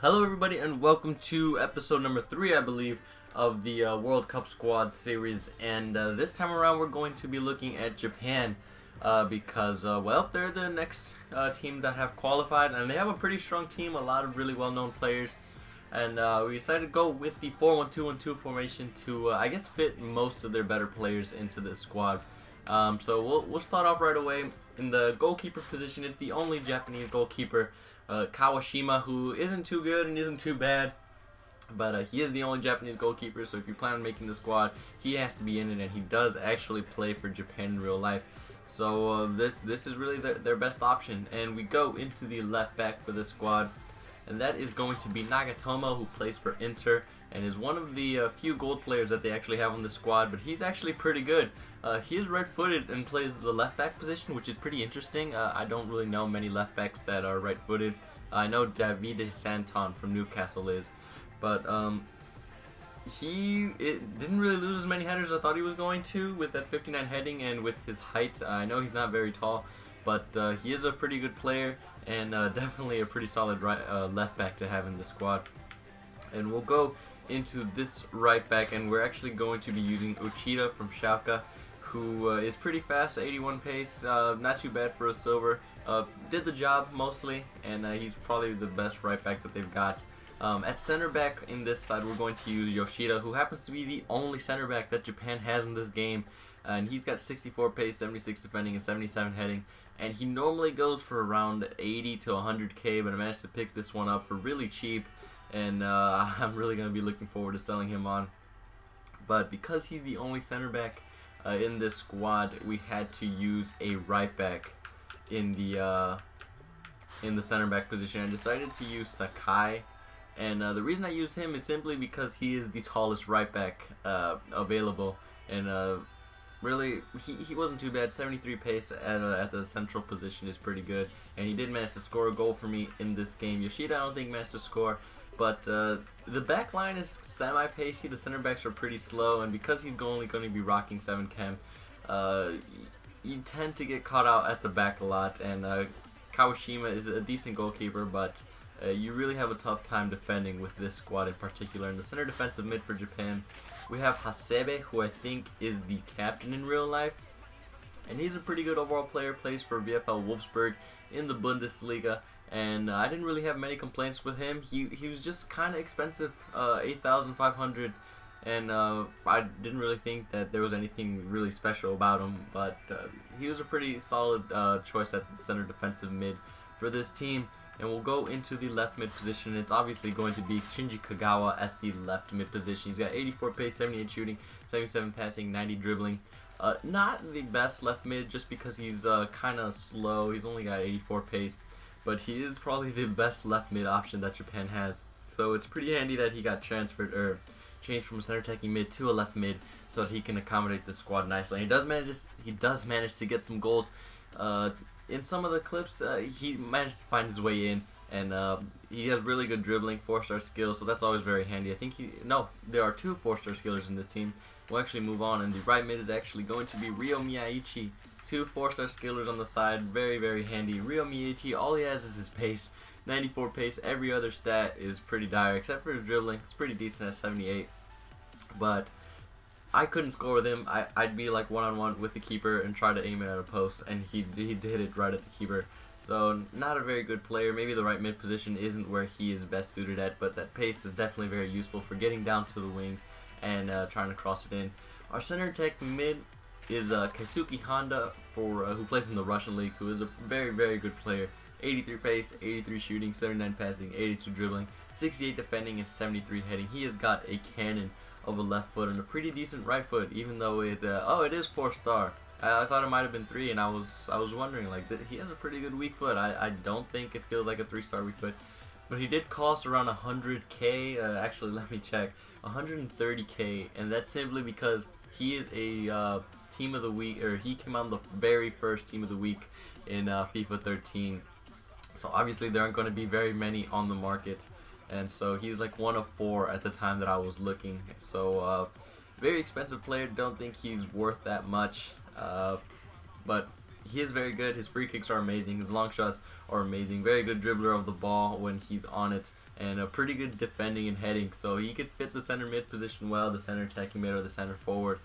Hello everybody and welcome to episode number 3, I believe, of the World Cup Squad series. And this time around we're going to be looking at Japan because, well, they're the next team that have qualified, and they have a pretty strong team, a lot of really well-known players. And we decided to go with the 4-1-2-1-2 formation to, I guess, fit most of their better players into this squad. So we'll start off right away. In the goalkeeper position, it's the only Japanese goalkeeper, Kawashima, who isn't too good and isn't too bad, but he is the only Japanese goalkeeper, so if you plan on making the squad, he has to be in it, and he does actually play for Japan in real life. So this is really their best option. And we go into the left back for this squad, and that is going to be Nagatomo, who plays for Inter and is one of the few gold players that they actually have on the squad, but he's actually pretty good. He is right-footed and plays the left back position, which is pretty interesting. I don't really know many left backs that are right-footed. I know Davide Santon from Newcastle is, but he didn't really lose as many headers as I thought he was going to with that 59 heading and with his height. I know he's not very tall, but he is a pretty good player and definitely a pretty solid left back to have in the squad. And we'll go into this right back, and we're actually going to be using Uchida from Schalke, who is pretty fast, 81 pace, not too bad for a silver. Did the job mostly, and he's probably the best right back that they've got. At center back in this side, we're going to use Yoshida, who happens to be the only center back that Japan has in this game, and he's got 64 pace, 76 defending, and 77 heading. And he normally goes for around 80 to 100k, but I managed to pick this one up for really cheap, and I'm really going to be looking forward to selling him on. But because he's the only center back in this squad, we had to use a right back in the center back position. I decided to use Sakai, and the reason I used him is simply because he is the tallest right back available, and really he wasn't too bad. 73 pace at the central position is pretty good, and he did manage to score a goal for me in this game. Yoshida, I don't think, managed to score, but the back line is semi-pacey. The center backs are pretty slow, and because he's only going to be rocking 7 chem, you tend to get caught out at the back a lot. And Kawashima is a decent goalkeeper, but you really have a tough time defending with this squad in particular. In the center defensive mid for Japan, we have Hasebe, who I think is the captain in real life, and he's a pretty good overall player. Plays for VfL Wolfsburg in the Bundesliga, and I didn't really have many complaints with him. He was just kind of expensive, 8,500, and I didn't really think that there was anything really special about him, but he was a pretty solid choice at the center defensive mid for this team. And we'll go into the left mid position. It's obviously going to be Shinji Kagawa at the left mid position. He's got 84 pace, 78 shooting, 77 passing, 90 dribbling. Not the best left mid just because he's kind of slow. He's only got 84 pace, but he is probably the best left mid option that Japan has. So it's pretty handy that he got transferred or changed from a center attacking mid to a left mid so that he can accommodate the squad nicely. And he does manage to get some goals. In some of the clips, he managed to find his way in, and he has really good dribbling, 4-star skills, so that's always very handy. I think there are 2 4-star skillers in this team. We'll actually move on, and the right mid is actually going to be Ryo Miyaichi. 2 4-star skillers on the side, very, very handy. Ryo Miyaichi, all he has is his pace, 94 pace. Every other stat is pretty dire, except for his dribbling. It's pretty decent at 78, but I couldn't score with him. I'd be like one-on-one with the keeper and try to aim it at a post, and he did it right at the keeper. So not a very good player. Maybe the right mid position isn't where he is best suited at, but that pace is definitely very useful for getting down to the wings and trying to cross it in. Our center attack mid is Keisuke Honda, who plays in the Russian league, who is a very, very good player. 83 pace, 83 shooting, 79 passing, 82 dribbling, 68 defending, and 73 heading. He has got a cannon of a left foot and a pretty decent right foot, even though it is 4-star. I thought it might have been 3, and I was wondering, like, he has a pretty good weak foot. I don't think it feels like a 3-star weak foot, but he did cost around 100k. Actually, let me check, 130k, and that's simply because he is a team of the week, or he came on the very first team of the week in FIFA 13. So obviously there aren't going to be very many on the market. And so he's like 1 of 4 at the time that I was looking. So very expensive player. Don't think he's worth that much. But he is very good. His free kicks are amazing. His long shots are amazing. Very good dribbler of the ball when he's on it, and a pretty good defending and heading. So he could fit the center mid position well, the center attacking mid or the center forward,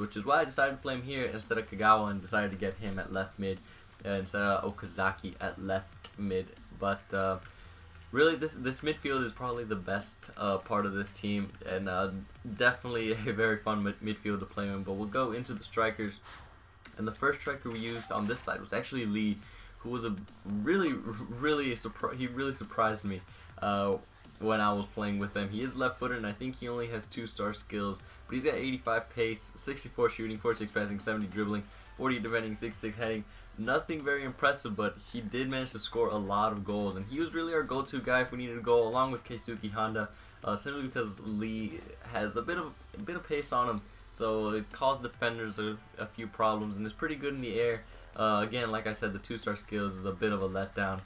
which is why I decided to play him here instead of Kagawa and decided to get him at left mid instead of Okazaki at left mid. But really, this midfield is probably the best part of this team, and definitely a very fun midfield to play in. But we'll go into the strikers. And the first striker we used on this side was actually Lee, who was he really surprised me when I was playing with him. He is left-footed, and I think he only has 2-star skills, but he's got 85 pace, 64 shooting, 46 passing, 70 dribbling, 40 defending, 66 heading. Nothing very impressive, but he did manage to score a lot of goals, and he was really our go-to guy if we needed a goal, along with Keisuke Honda, simply because Lee has a bit of pace on him. So it caused defenders a few problems, and is pretty good in the air. Again, like I said, the 2-star skills is a bit of a letdown.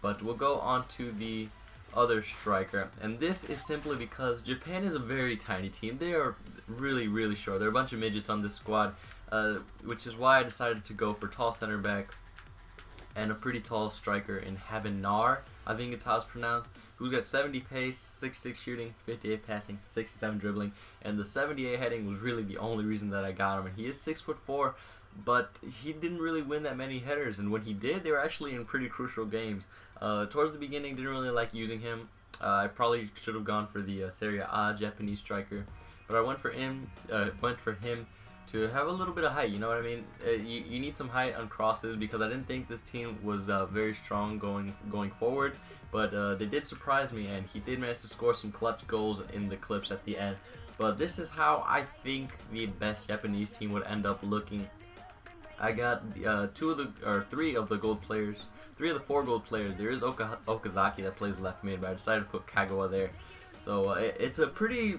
But we'll go on to the other striker, and this is simply because Japan is a very tiny team. They are really short. There are a bunch of midgets on this squad, which is why I decided to go for tall center backs and a pretty tall striker in Habenar, I think it's how it's pronounced, who's got 70 pace, 66 shooting, 58 passing, 67 dribbling, and the 78 heading was really the only reason that I got him. And he is 6'4", but he didn't really win that many headers, and when he did, they were actually in pretty crucial games. Towards the beginning, didn't really like using him. I probably should have gone for the Serie A Japanese striker, but I went for him to have a little bit of height, you know what I mean? You need some height on crosses, because I didn't think this team was very strong going forward, but they did surprise me, and he did manage to score some clutch goals in the clips at the end. But this is how I think the best Japanese team would end up looking. I got three of the gold players, 3 of the 4 gold players. There is Okazaki that plays left mid, but I decided to put Kagawa there. So it's a pretty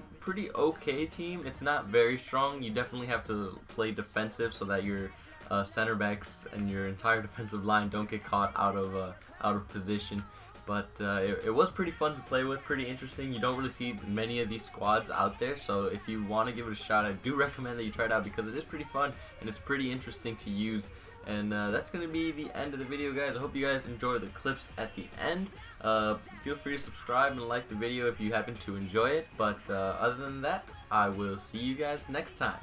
okay team. It's not very strong. You definitely have to play defensive so that your center backs and your entire defensive line don't get caught out of position. But it was pretty fun to play with, pretty interesting. You don't really see many of these squads out there, so if you want to give it a shot, I do recommend that you try it out, because it is pretty fun and it's pretty interesting to use. And that's going to be the end of the video, guys. I hope you guys enjoy the clips at the end. Feel free to subscribe and like the video if you happen to enjoy it. But other than that, I will see you guys next time.